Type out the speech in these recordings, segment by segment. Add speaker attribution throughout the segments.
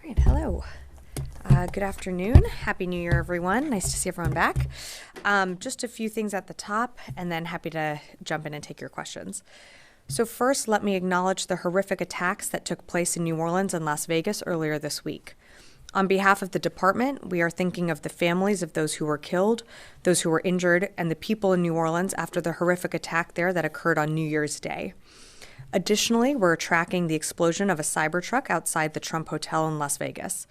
Speaker 1: Great. Hello. Good afternoon. Happy New Year, everyone. Nice to see everyone back. Just a few things at the top, and then happy to jump in and take your questions. So first, let me acknowledge the horrific attacks that took place in New Orleans and Las Vegas earlier this week. On behalf of the department, we are thinking of the families of those who were killed, those who were injured, and the people in New Orleans after the horrific attack there that occurred on New Year's Day. Additionally, we're tracking the explosion of a Cybertruck outside the Trump Hotel in Las Vegas.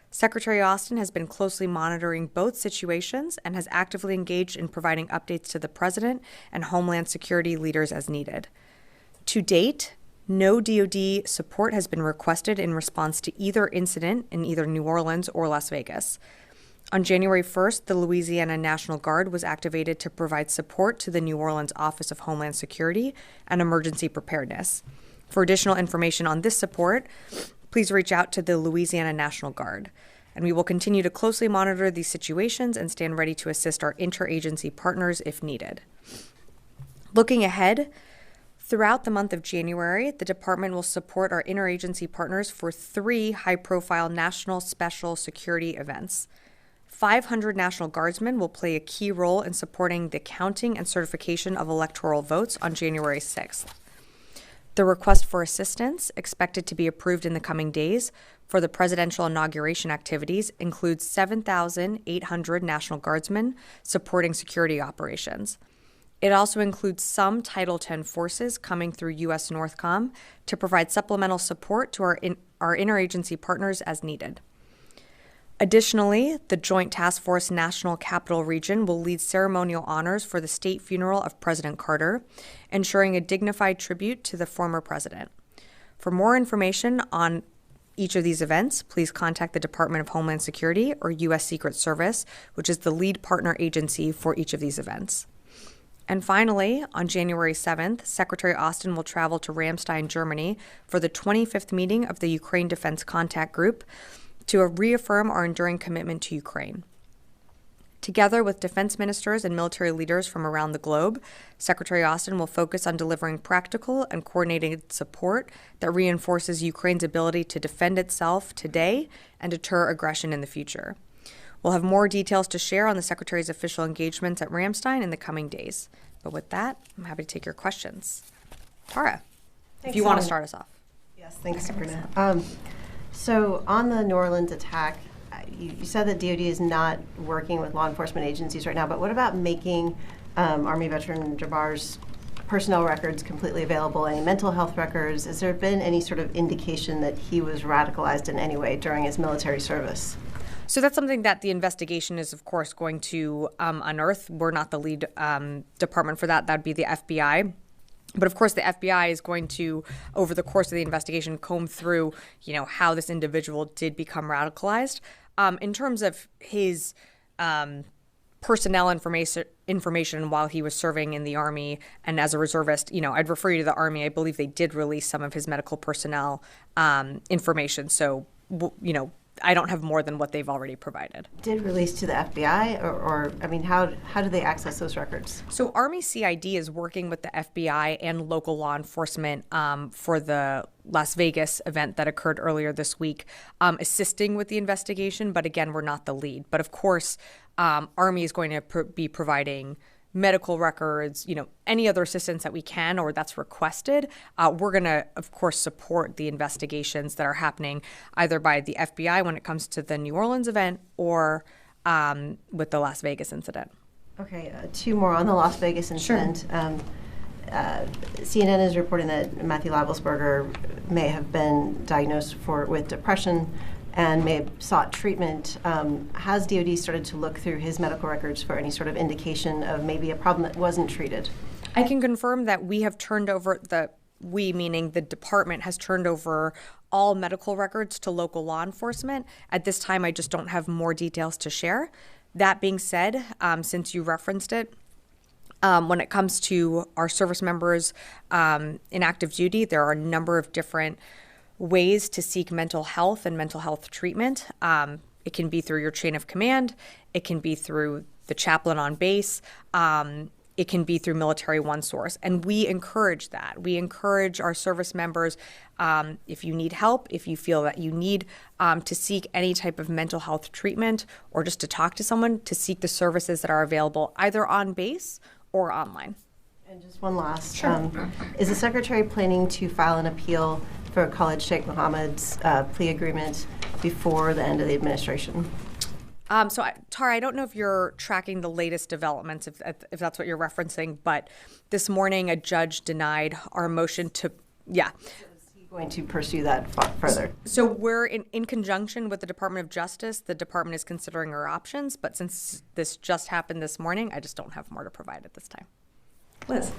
Speaker 1: Secretary Austin has been closely monitoring both situations and has actively engaged in providing updates to the President and Homeland Security leaders as needed. To date, no DoD support has been requested in response to either incident in either New Orleans or Las Vegas. On January 1st, the Louisiana National Guard was activated to provide support to the New Orleans Office of Homeland Security and Emergency Preparedness. For additional information on this support, please reach out to the Louisiana National Guard. And we will continue to closely monitor these situations and stand ready to assist our interagency partners if needed. Looking ahead, throughout the month of January, the department will support our interagency partners for 3 high-profile national special security events. 500 National Guardsmen will play a key role in supporting the counting and certification of electoral votes on January 6th. The request for assistance, expected to be approved in the coming days, for the presidential inauguration activities includes 7,800 National Guardsmen supporting security operations. It also includes some Title X forces coming through U.S. Northcom to provide supplemental support to our interagency partners as needed. Additionally, the Joint Task Force National Capital Region will lead ceremonial honors for the state funeral of President Carter, ensuring a dignified tribute to the former president. For more information on each of these events, please contact the Department of Homeland Security or U.S. Secret Service, which is the lead partner agency for each of these events. And finally, on January 7th, Secretary Austin will travel to Ramstein, Germany for the 25th meeting of the Ukraine Defense Contact Group to reaffirm our enduring commitment to Ukraine. Together with defense ministers and military leaders from around the globe, Secretary Austin will focus on delivering practical and coordinated support that reinforces Ukraine's ability to defend itself today and deter aggression in the future. We'll have more details to share on the Secretary's official engagements at Ramstein in the coming days. But with that, I'm happy to take your questions. Tara, if you want to start us off.
Speaker 2: Yes, thanks, Sabrina. So on the New Orleans attack, you said that DoD is not working with law enforcement agencies right now, but what about making Army veteran Jabbar's personnel records completely available, any mental health records? Has there been any sort of indication that he was radicalized in any way during his military service?
Speaker 1: So that's something that the investigation is, of course, going to unearth. We're not the lead department for that. That would be the FBI. But of course, the FBI is going to, over the course of the investigation, comb through, how this individual did become radicalized. In terms of his personnel information while he was serving in the Army and as a reservist, I'd refer you to the Army. I believe they did release some of his medical personnel information. So, I don't have more than what they've already provided.
Speaker 2: Did release to the FBI, or how do they access those records?
Speaker 1: So Army CID is working with the FBI and local law enforcement for the Las Vegas event that occurred earlier this week, assisting with the investigation. But again, we're not the lead. But of course, Army is going to be providing medical records, any other assistance that we can or that's requested. We're going to, of course, support the investigations that are happening either by the FBI when it comes to the New Orleans event or with the Las Vegas incident.
Speaker 2: Okay, 2 more on the Las Vegas incident. Sure. CNN is reporting that Matthew Lavelsberger may have been diagnosed with depression and may have sought treatment. Has DoD started to look through his medical records for any sort of indication of maybe a problem that wasn't treated?
Speaker 1: I can confirm that we have turned over meaning the department has turned over all medical records to local law enforcement. At this time, I just don't have more details to share. That being said, since you referenced it, when it comes to our service members in active duty, there are a number of different ways to seek mental health and mental health treatment. It can be through your chain of command. It can be through the chaplain on base. it can be through Military One Source. And we encourage that. We encourage our service members, if you need help, if you feel that you need to seek any type of mental health treatment or just to talk to someone, to seek the services that are available either on base or online.
Speaker 2: And just one last.
Speaker 1: Sure.
Speaker 2: Is the Secretary planning to file an appeal for Khalid Sheikh Mohammed's plea agreement before the end of the administration?
Speaker 1: Tara, I don't know if you're tracking the latest developments, if that's what you're referencing, but this morning a judge denied our motion to, yeah.
Speaker 2: Is he going to pursue that further?
Speaker 1: So we're in conjunction with the Department of Justice. The department is considering our options, but since this just happened this morning, I just don't have more to provide at this time. Liz.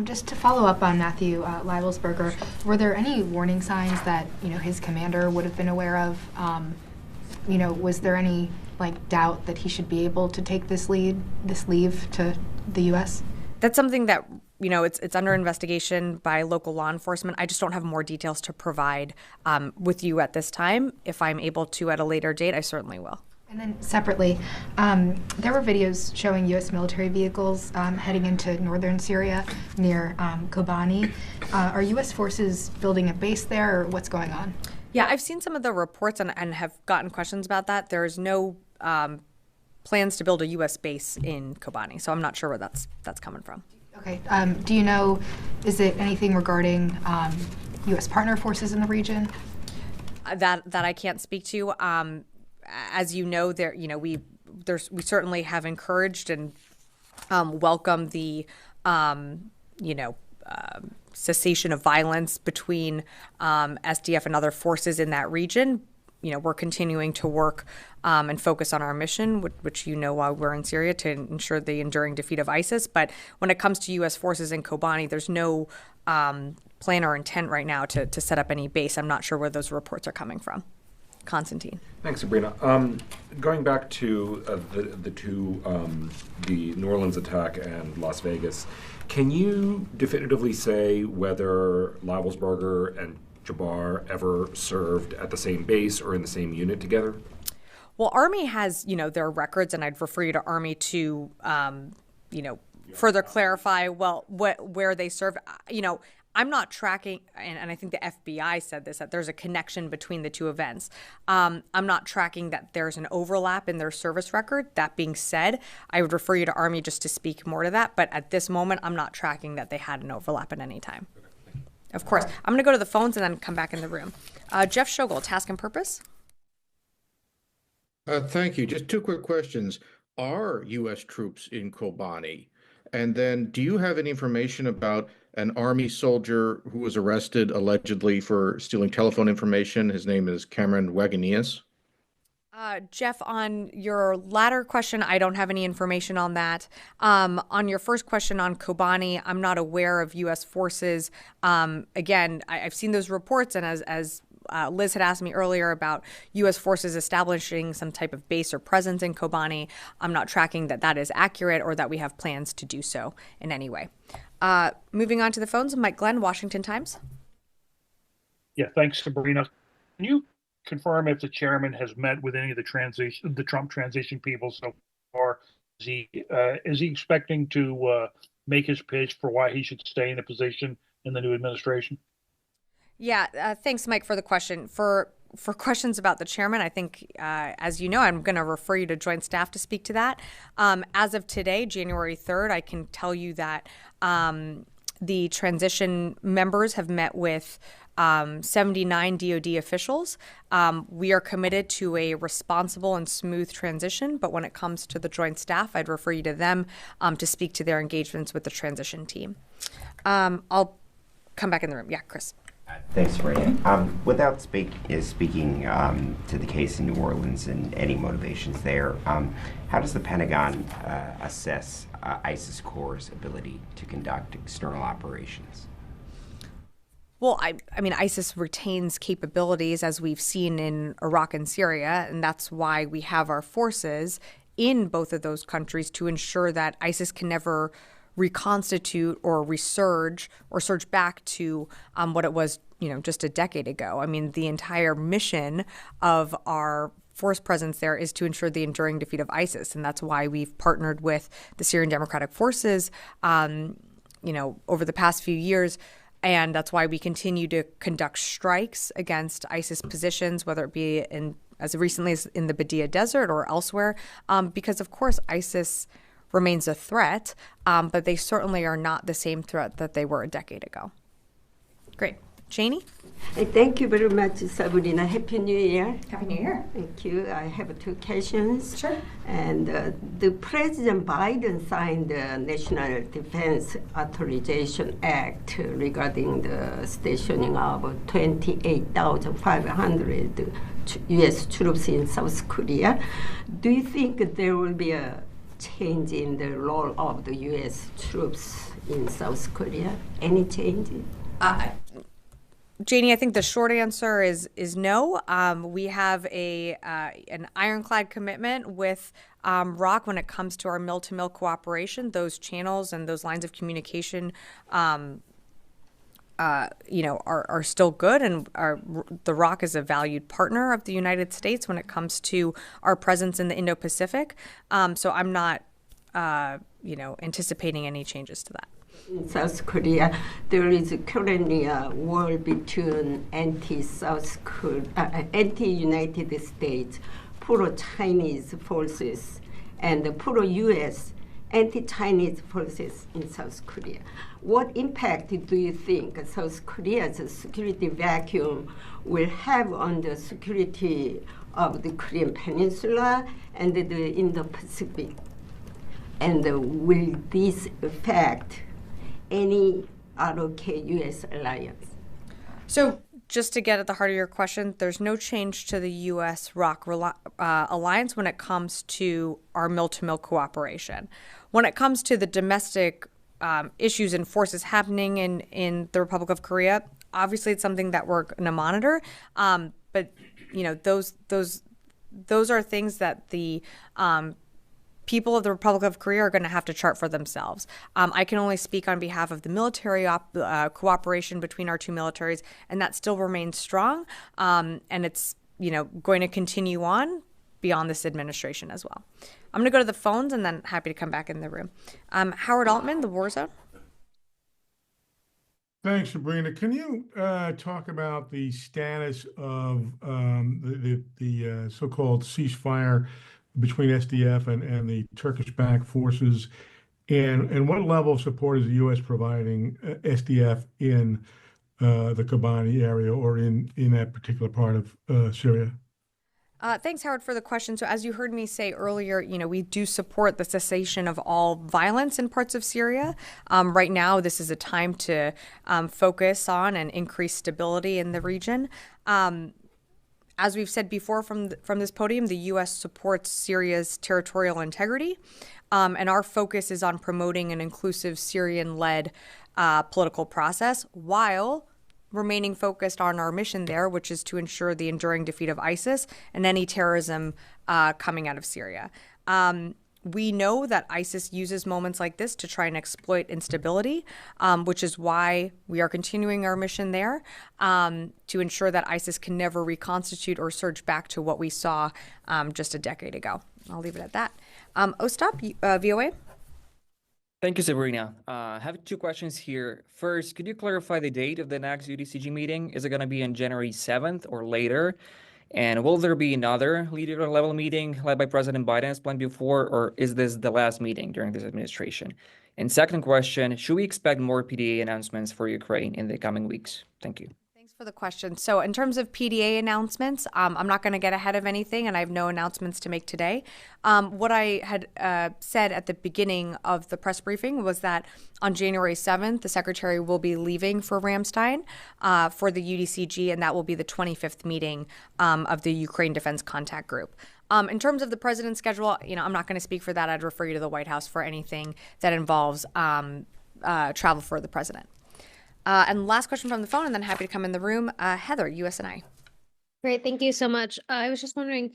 Speaker 3: Just to follow up on Matthew Leibelsberger, were there any warning signs that his commander would have been aware of? Was there any doubt that he should be able to take this leave to the U.S.?
Speaker 1: That's something that it's under investigation by local law enforcement. I just don't have more details to provide with you at this time. If I'm able to at a later date, I certainly will.
Speaker 3: And then separately, there were videos showing U.S. military vehicles heading into northern Syria near Kobani. Are U.S. forces building a base there, or what's going on?
Speaker 1: Yeah, I've seen some of the reports and have gotten questions about that. There's no plans to build a U.S. base in Kobani, so I'm not sure where that's coming from.
Speaker 3: Okay. Do you know, is it anything regarding U.S. partner forces in the region?
Speaker 1: That I can't speak to. As you know, we certainly have encouraged and welcomed the cessation of violence between SDF and other forces in that region. We're continuing to work and focus on our mission, which while we're in Syria, to ensure the enduring defeat of ISIS. But when it comes to U.S. forces in Kobani, there's no plan or intent right now to set up any base. I'm not sure where those reports are coming from. Constantine.
Speaker 4: Thanks, Sabrina. Going back to the New Orleans attack and Las Vegas, can you definitively say whether Leibelsberger and Jabbar ever served at the same base or in the same unit together?
Speaker 1: Well, Army has, their records, and I'd refer you to Army to, further clarify, where they served. I'm not tracking, and I think the FBI said this, that there's a connection between the two events. I'm not tracking that there's an overlap in their service record. That being said, I would refer you to Army just to speak more to that. But at this moment, I'm not tracking that they had an overlap at any time. Of course. I'm going to go to the phones and then come back in the room. Jeff Schogel, Task and Purpose.
Speaker 5: Thank you. Just two quick questions. Are U.S. troops in Kobani? And then do you have any information about an Army soldier who was arrested allegedly for stealing telephone information? His name is Cameron Wagenius.
Speaker 1: Jeff, on your latter question, I don't have any information on that. On your first question on Kobani, I'm not aware of U.S. forces. Again, I've seen those reports, and as Liz had asked me earlier about U.S. forces establishing some type of base or presence in Kobani, I'm not tracking that is accurate or that we have plans to do so in any way. Moving on to the phones, Mike Glenn, Washington Times.
Speaker 6: Yeah, thanks, Sabrina. Can you confirm if the chairman has met with any of the Trump transition people so far? Is he expecting to make his pitch for why he should stay in a position in the new administration? Yeah,
Speaker 1: thanks, Mike, for the question. For questions about the chairman, I think, as you know, I'm going to refer you to Joint Staff to speak to that. As of today, January 3rd, I can tell you that the transition members have met with 79 DoD officials. We are committed to a responsible and smooth transition, but when it comes to the Joint Staff, I'd refer you to them to speak to their engagements with the transition team. I'll come back in the room. Yeah, Chris.
Speaker 7: Thanks, Sabrina. Without speaking to the case in New Orleans and any motivations there, how does the Pentagon assess ISIS Corps' ability to conduct external operations?
Speaker 1: Well, I mean, ISIS retains capabilities, as we've seen in Iraq and Syria, and that's why we have our forces in both of those countries to ensure that ISIS can never reconstitute or resurge or surge back to what it was, just a decade ago. I mean, the entire mission of our force presence there is to ensure the enduring defeat of ISIS. And that's why we've partnered with the Syrian Democratic Forces, over the past few years. And that's why we continue to conduct strikes against ISIS positions, whether it be as recently as in the Badia Desert or elsewhere, because, of course, ISIS remains a threat, but they certainly are not the same threat that they were a decade ago. Great. Janie?
Speaker 8: Thank you very much, Sabrina. Happy New Year.
Speaker 1: Happy New Year.
Speaker 8: Thank you. I have two questions.
Speaker 1: Sure.
Speaker 8: And the President Biden signed the National Defense Authorization Act regarding the stationing of 28,500 U.S. troops in South Korea. Do you think there will be a change in the role of the U.S. troops in South Korea? Any change?
Speaker 1: Janie, I think the short answer is no. We have an ironclad commitment with ROC when it comes to our mill-to-mill cooperation. Those channels and those lines of communication, are still good, and the ROC is a valued partner of the United States when it comes to our presence in the Indo-Pacific. So I'm not, anticipating any changes to that.
Speaker 8: In South Korea, there is currently a war between anti-United States, pro-Chinese forces, and the pro-U.S. anti-Chinese forces in South Korea. What impact do you think South Korea's security vacuum will have on the security of the Korean Peninsula and the Indo-Pacific? And will this affect any ROK-U.S. alliance?
Speaker 1: So just to get at the heart of your question, there's no change to the U.S. ROC alliance when it comes to our mill-to-mill cooperation. When it comes to the domestic issues and forces happening in the Republic of Korea, obviously it's something that we're going to monitor. But those are things that the people of the Republic of Korea are going to have to chart for themselves. I can only speak on behalf of the military cooperation between our two militaries, and that still remains strong. And it's going to continue on beyond this administration as well. I'm going to go to the phones and then happy to come back in the room. Howard Altman, the War Zone.
Speaker 9: Thanks, Sabrina. Can you talk about the status of the so-called ceasefire between SDF and the Turkish-backed forces, and what level of support is the U.S. providing SDF in the Kobani area or in that particular part of Syria?
Speaker 1: Thanks, Howard, for the question. So as you heard me say earlier, we do support the cessation of all violence in parts of Syria. Right now, this is a time to focus on and increase stability in the region. As we've said before from this podium, the U.S. supports Syria's territorial integrity, and our focus is on promoting an inclusive Syrian-led political process while remaining focused on our mission there, which is to ensure the enduring defeat of ISIS and any terrorism coming out of Syria. We know that ISIS uses moments like this to try and exploit instability, which is why we are continuing our mission there to ensure that ISIS can never reconstitute or surge back to what we saw just a decade ago. I'll leave it at that. Ostap, VOA?
Speaker 10: Thank you, Sabrina. I have two questions here. First, could you clarify the date of the next UDCG meeting? Is it going to be on January 7th or later? And will there be another leader-level meeting led by President Biden as planned before, or is this the last meeting during this administration? And second question, should we expect more PDA announcements for Ukraine in the coming weeks? Thank you.
Speaker 1: Thanks for the question. So in terms of PDA announcements, I'm not going to get ahead of anything, and I have no announcements to make today. What I had said at the beginning of the press briefing was that on January 7th, the Secretary will be leaving for Ramstein for the UDCG, and that will be the 25th meeting of the Ukraine Defense Contact Group. In terms of the president's schedule, I'm not going to speak for that. I'd refer you to the White House for anything that involves travel for the president. And last question from the phone, and then happy to come in the room. Heather, USNI.
Speaker 11: Great, thank you so much. I was just wondering,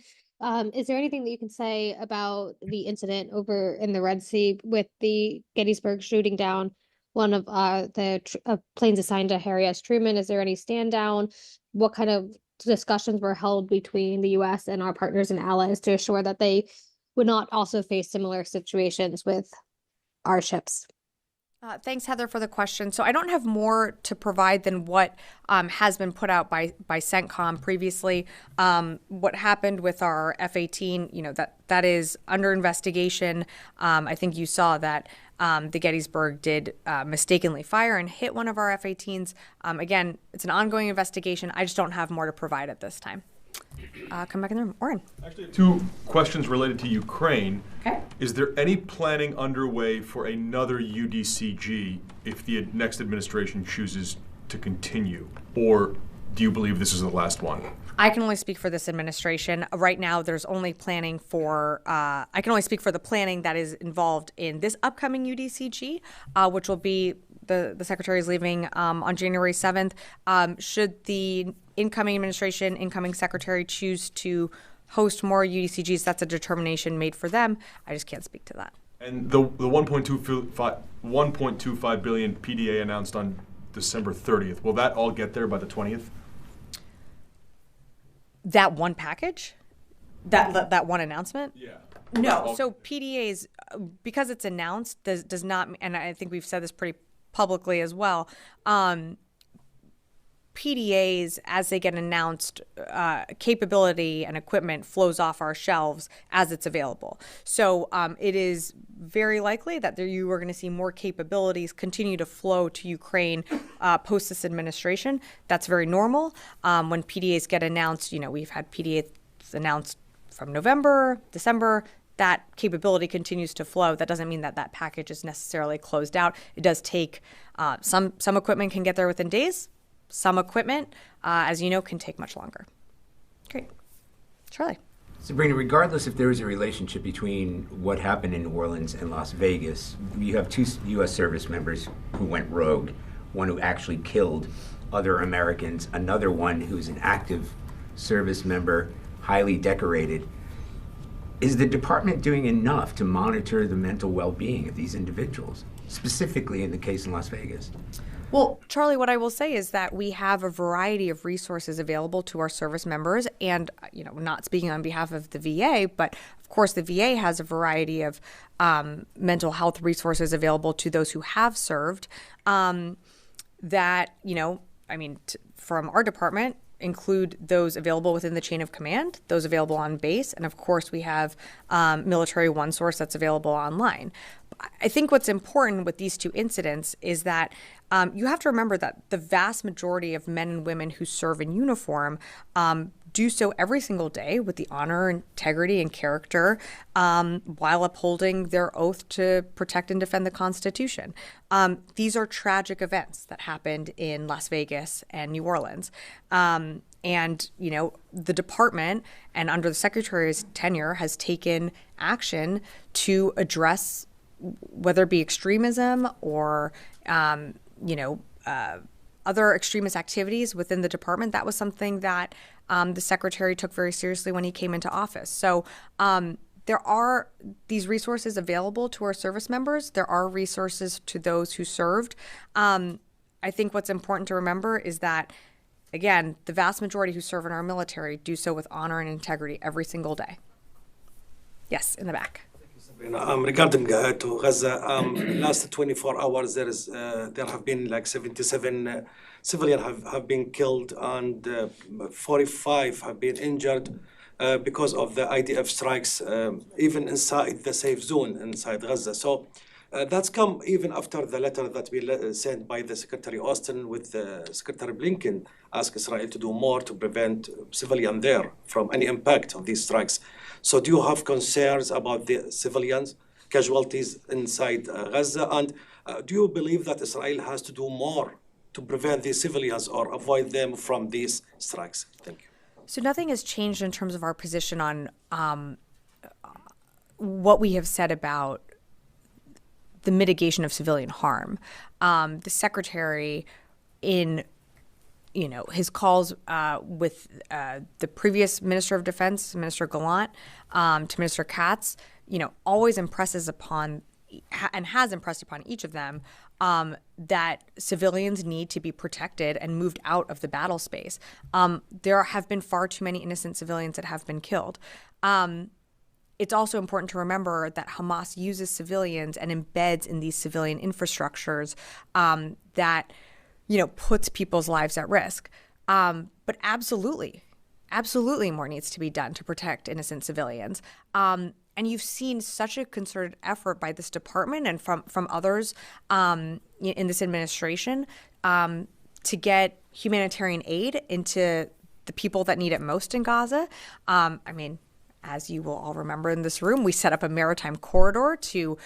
Speaker 11: is there anything that you can say about the incident over in the Red Sea with the Gettysburg shooting down one of the planes assigned to Harry S. Truman? Is there any stand down? What kind of discussions were held between the U.S. and our partners and allies to assure that they would not also face similar situations with our ships.
Speaker 1: Thanks, Heather, for the question. So I don't have more to provide than what has been put out by CENTCOM previously. What happened with our F-18, that is under investigation. I think you saw that the Gettysburg did mistakenly fire and hit one of our F-18s. Again, it's an ongoing investigation. I just don't have more to provide at this time. Come back in the room. Oren.
Speaker 12: Actually, two questions related to Ukraine.
Speaker 1: Okay.
Speaker 12: Is there any planning underway for another UDCG if the next administration chooses to continue? Or do you believe this is the last one?
Speaker 1: I can only speak for this administration. Right now, there's only planning for, I can only speak for the planning that is involved in this upcoming UDCG, which will be, the Secretary is leaving on January 7th. Should the incoming administration, incoming Secretary choose to host more UDCGs, that's a determination made for them. I just can't speak to that.
Speaker 12: And the 1.25 billion PDA announced on December 30th, will that all get there by the 20th?
Speaker 1: That one package? That one announcement?
Speaker 12: Yeah.
Speaker 1: No. So PDAs, because it's announced, does not, and I think we've said this pretty publicly as well, PDAs, as they get announced, capability and equipment flows off our shelves as it's available. So it is very likely that you are going to see more capabilities continue to flow to Ukraine post this administration. That's very normal. When PDAs get announced, we've had PDAs announced from November, December. That capability continues to flow. That doesn't mean that that package is necessarily closed out. It does take some equipment can get there within days. Some equipment, as you know, can take much longer. Great. Charlie.
Speaker 13: Sabrina, regardless if there is a relationship between what happened in New Orleans and Las Vegas, you have two U.S. service members who went rogue, one who actually killed other Americans, another one who's an active service member, highly decorated. Is the department doing enough to monitor the mental well-being of these individuals, specifically in the case in Las Vegas?
Speaker 1: Well, Charlie, what I will say is that we have a variety of resources available to our service members, and not speaking on behalf of the VA, but of course the VA has a variety of mental health resources available to those who have served. From our department, include those available within the chain of command, those available on base, and of course we have Military One Source that's available online. I think what's important with these two incidents is that you have to remember that the vast majority of men and women who serve in uniform do so every single day with the honor, integrity, and character while upholding their oath to protect and defend the Constitution. These are tragic events that happened in Las Vegas and New Orleans. The department, and under the Secretary's tenure, has taken action to address whether it be extremism or other extremist activities within the department. That was something that the Secretary took very seriously when he came into office. So there are these resources available to our service members. There are resources to those who served. I think what's important to remember is that, again, the vast majority who serve in our military do so with honor and integrity every single day. Yes, in the back.
Speaker 14: Regarding to Gaza, last 24 hours there have been like 77 civilians have been killed and 45 have been injured because of the IDF strikes, even inside the safe zone inside Gaza. So that's come even after the letter that we sent by the Secretary Austin with Secretary Blinken, ask Israel to do more to prevent civilians there from any impact of these strikes. So do you have concerns about the civilians, casualties inside Gaza? And do you believe that Israel has to do more to prevent these civilians or avoid them from these strikes? Thank you.
Speaker 1: So nothing has changed in terms of our position on what we have said about the mitigation of civilian harm. The Secretary, in his calls with the previous Minister of Defense, Minister Gallant, to Minister Katz, always impresses upon and has impressed upon each of them that civilians need to be protected and moved out of the battle space. There have been far too many innocent civilians that have been killed. It's also important to remember that Hamas uses civilians and embeds in these civilian infrastructures that, puts people's lives at risk. But absolutely more needs to be done to protect innocent civilians. And you've seen such a concerted effort by this department and from others in this administration to get humanitarian aid into the people that need it most in Gaza. As you will all remember in this room, we set up a maritime corridor to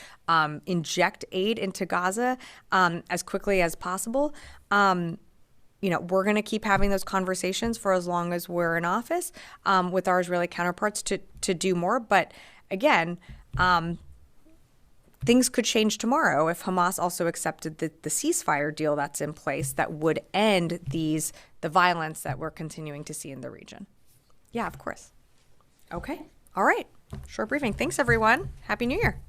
Speaker 1: inject aid into Gaza as quickly as possible. We're going to keep having those conversations for as long as we're in office with our Israeli counterparts to do more. But again, things could change tomorrow if Hamas also accepted the ceasefire deal that's in place that would end the violence that we're continuing to see in the region. Yeah, of course. Okay. All right. Short briefing. Thanks, everyone. Happy New Year.